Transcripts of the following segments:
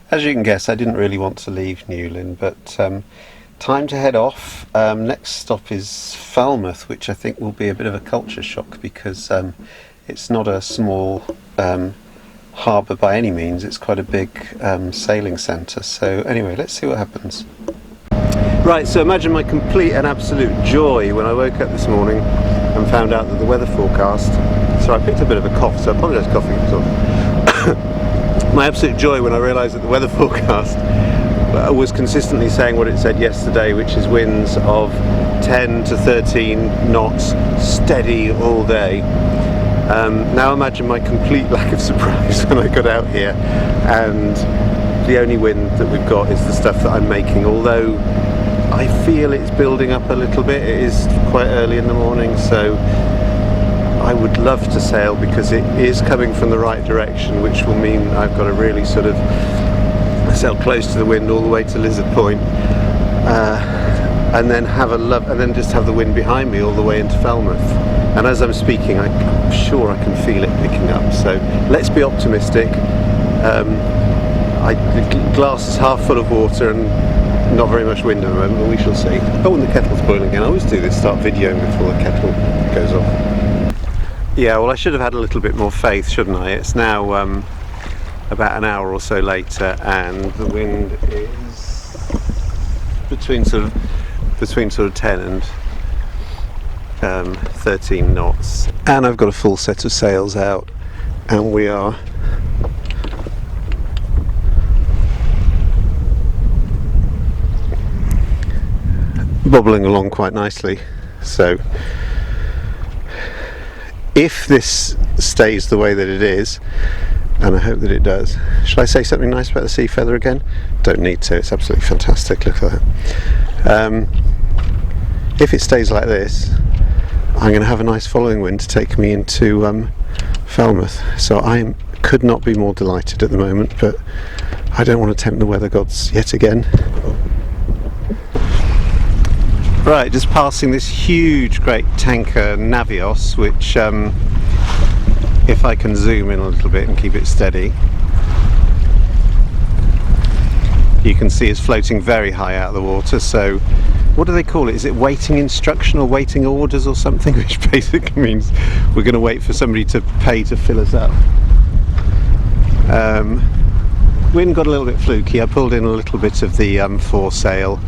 As you can guess, I didn't really want to leave Newlyn, but time to head off. Next stop is Falmouth, which I think will be a bit of a culture shock because it's not a small harbour by any means. It's quite a big sailing centre. So anyway, let's see what happens. Right, so imagine my complete and absolute joy when I woke up this morning and found out that the weather forecast... Sorry, I picked a bit of a cough, so I apologise coughing it off. My absolute joy when I realised that the weather forecast was consistently saying what it said yesterday, which is winds of 10 to 13 knots, steady all day. Now imagine my complete lack of surprise when I got out here, and the only wind that we've got is the stuff that I'm making, although I feel it's building up a little bit. It is quite early in the morning, so I would love to sail because it is coming from the right direction, which will mean I've got to really sort of sail close to the wind all the way to Lizard Point, and then just have the wind behind me all the way into Falmouth. And as I'm speaking, I'm sure I can feel it picking up. So let's be optimistic. The glass is half full of water and not very much wind at the moment, but we shall see. Oh, and the kettle's boiling again. I always do this, start videoing before the kettle goes off. Yeah, well, I should have had a little bit more faith, shouldn't I? It's now about an hour or so later, and the wind is between sort of 10 and 13 knots. And I've got a full set of sails out, and we are bobbling along quite nicely. So if this stays the way that it is, and I hope that it does, shall I say something nice about the sea feather again? Don't need to, it's absolutely fantastic, look at that. If it stays like this, I'm going to have a nice following wind to take me into Falmouth, so I could not be more delighted at the moment, but I don't want to tempt the weather gods yet again. Right, just passing this huge great tanker Navios, which if I can zoom in a little bit and keep it steady, you can see it's floating very high out of the water. So what do they call it? Is it waiting instruction or waiting orders or something? Which basically means we're going to wait for somebody to pay to fill us up. Wind got a little bit fluky. I pulled in a little bit of the foresail,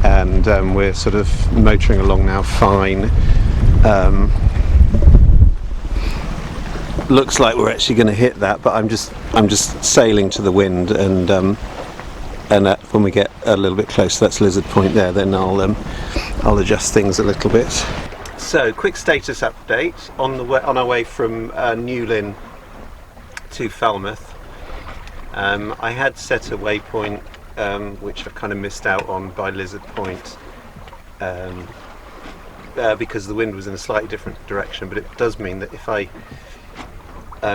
and we're sort of motoring along now fine. Looks like we're actually going to hit that, but I'm just sailing to the wind, and when we get a little bit closer, that's Lizard Point there, then I'll adjust things a little bit. So quick status update on our way from Newlyn to Falmouth. I had set a waypoint which I've kind of missed out on by Lizard Point because the wind was in a slightly different direction, but it does mean that if I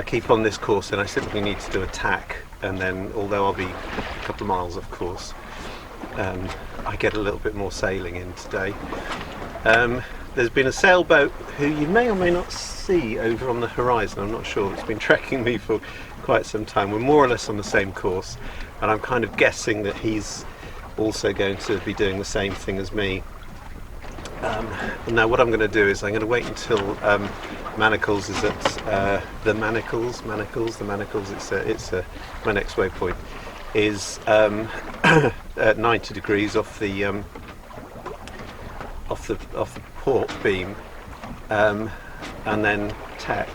keep on this course, then I simply need to do a tack, and then although I'll be a couple of miles off course, I get a little bit more sailing in today. There's been a sailboat who you may or may not see over on the horizon, I'm not sure. It's been tracking me for quite some time. We're more or less on the same course, and I'm kind of guessing that he's also going to be doing the same thing as me. Now what I'm going to do is I'm going to wait until Manacles is at the Manacles, it's my next waypoint is at 90 degrees off the port beam, and then tack,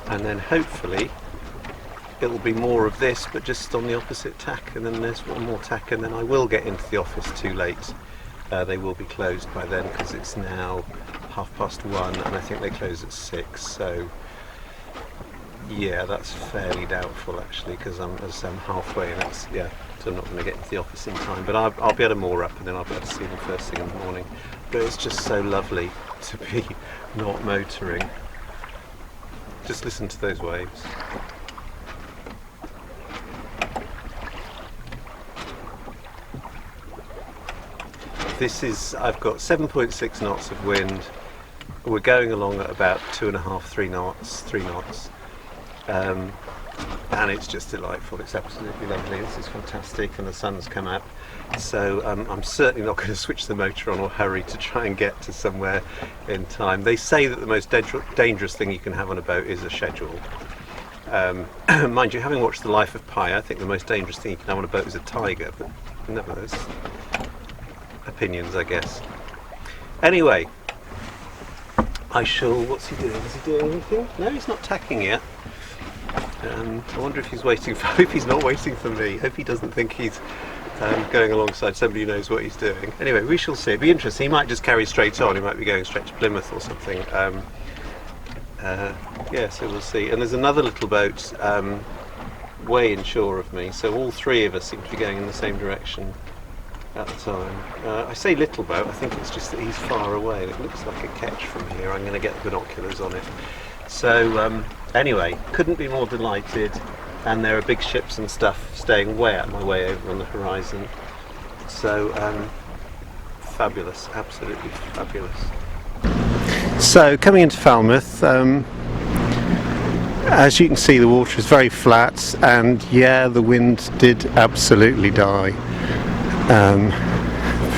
and then hopefully it'll be more of this, but just on the opposite tack, and then there's one more tack, and then I will get into the office too late. They will be closed by then because it's now 1:30, and I think they close at 6. So yeah, that's fairly doubtful actually, because I'm halfway, and that's, yeah, so I'm not going to get into the office in time. But I'll be able to moor up, and then I'll be able to see them first thing in the morning. But it's just so lovely to be not motoring. Just listen to those waves. This is, I've got 7.6 knots of wind. We're going along at about 2.5, 3 knots. and it's just delightful. It's absolutely lovely. This is fantastic, and the sun's come up. So I'm certainly not going to switch the motor on or hurry to try and get to somewhere in time. They say that the most dangerous thing you can have on a boat is a schedule. Mind you, having watched The Life of Pi, I think the most dangerous thing you can have on a boat is a tiger, but never those opinions, I guess. Anyway, I shall... What's he doing? Is he doing anything? No, he's not tacking yet. I wonder if he's waiting for... I hope he's not waiting for me. I hope he doesn't think he's going alongside somebody who knows what he's doing. Anyway, we shall see. It'd be interesting. He might just carry straight on. He might be going straight to Plymouth or something. Yeah, so we'll see. And there's another little boat way inshore of me, so all three of us seem to be going in the same direction at the time. I say little boat, I think it's just that he's far away. It looks like a ketch from here. I'm going to get the binoculars on it. So anyway, couldn't be more delighted, and there are big ships and stuff staying way out my way over on the horizon. So fabulous, absolutely fabulous. So coming into Falmouth, as you can see, the water is very flat, and yeah, the wind did absolutely die.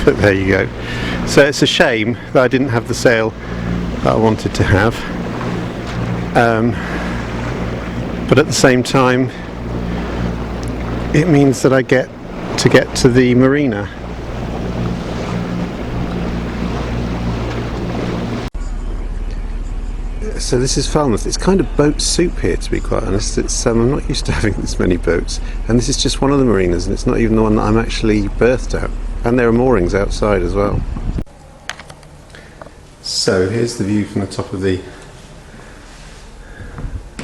But there you go. So it's a shame that I didn't have the sail that I wanted to have. But at the same time, it means that I get to the marina. So this is Falmouth. It's kind of boat soup here, to be quite honest. It's I'm not used to having this many boats, and this is just one of the marinas, and it's not even the one that I'm actually berthed at. And there are moorings outside as well. So here's the view from the top of the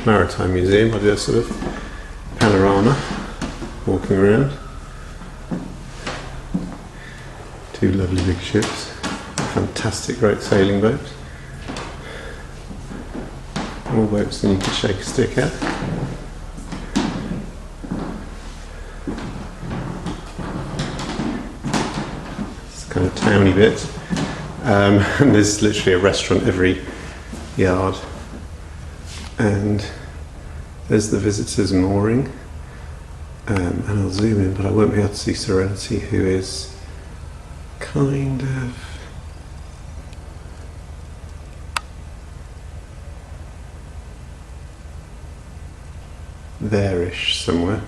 Maritime Museum. I'll do a sort of panorama, walking around. Two lovely big ships, fantastic great sailing boat. More boats than you could shake a stick at. It's kind of towny bit. And there's literally a restaurant every yard. And there's the visitors mooring. And I'll zoom in, but I won't be able to see Serenity, who is kind of there-ish somewhere.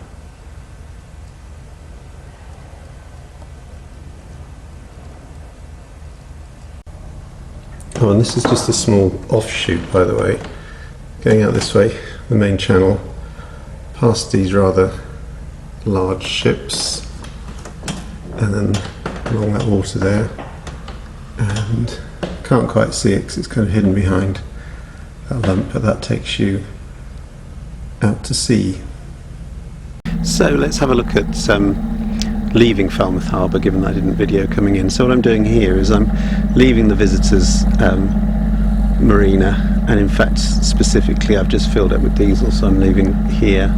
Oh, and this is just a small offshoot, by the way, going out this way, the main channel, past these rather large ships, and then along that water there, and can't quite see it because it's kind of hidden behind that lump, but that takes you out to sea. So let's have a look at leaving Falmouth Harbour, given that I didn't video coming in. So what I'm doing here is I'm leaving the visitors marina, and in fact specifically I've just filled up with diesel, so I'm leaving here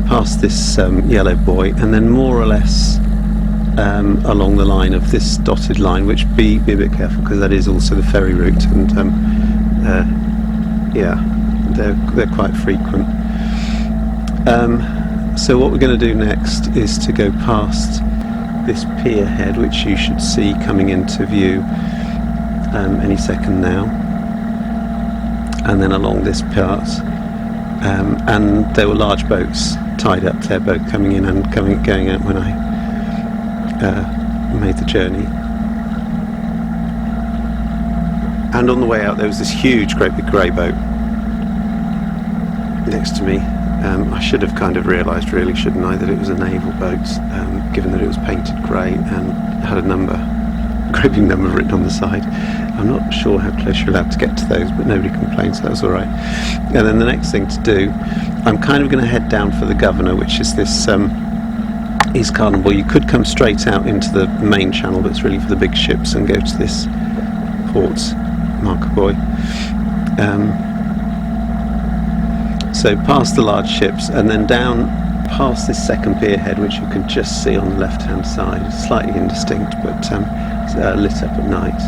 past this yellow buoy, and then more or less along the line of this dotted line, which be a bit careful because that is also the ferry route, and yeah, they're quite frequent. So what we're going to do next is to go past this pier head, which you should see coming into view any second now, and then along this part, and there were large boats tied up there, both coming in and going out when I made the journey. And on the way out there was this huge, great big grey boat next to me. I should have kind of realised, really, shouldn't I, that it was a naval boat, given that it was painted grey and had a great big number written on the side. I'm not sure how close you're allowed to get to those, but nobody complained, so that was alright. And then the next thing to do, I'm kind of going to head down for the Governor, which is this East Carnival. You could come straight out into the main channel, but it's really for the big ships, and go to this port, Marker Buoy. So past the large ships, and then down past this second pier head, which you can just see on the left hand side. It's slightly indistinct, but it's lit up at night.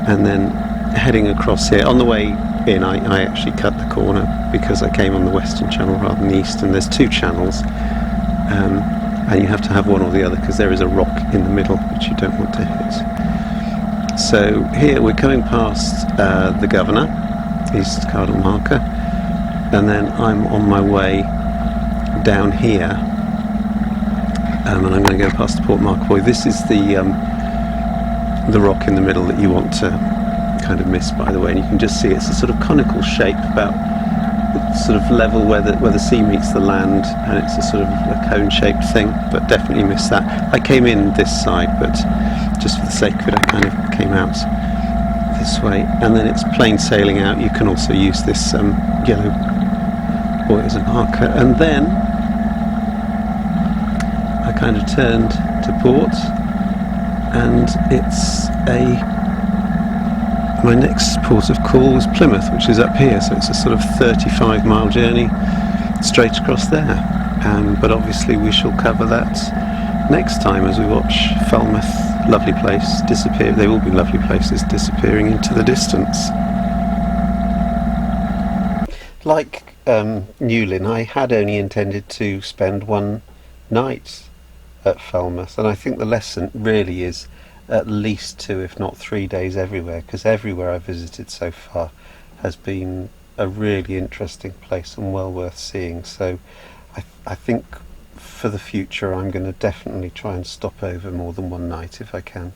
And then heading across here. On the way in, I actually cut the corner because I came on the western channel rather than the eastern. There's two channels, and you have to have one or the other because there is a rock in the middle which you don't want to hit. So here we're coming past the Governor, East Cardinal Marker, and then I'm on my way down here, and I'm going to go past the Port Marquoy. This is the rock in the middle that you want to kind of miss, by the way, and you can just see it's a sort of conical shape, about sort of level where the sea meets the land, and it's a sort of a cone shaped thing, but definitely miss that. I came in this side, but just for the sake of it I kind of came out this way, and then it's plain sailing out. You can also use this yellow buoy as a marker, and then I kind of turned to port, and it's my next port of call was Plymouth, which is up here, so it's a sort of 35-mile journey straight across there. But obviously we shall cover that next time as we watch Falmouth, lovely place, disappear. They will be lovely places disappearing into the distance. Like Newlyn, I had only intended to spend one night at Falmouth, and I think the lesson really is at least 2 if not 3 days everywhere, because everywhere I've visited so far has been a really interesting place and well worth seeing. So I think for the future I'm going to definitely try and stop over more than one night if I can.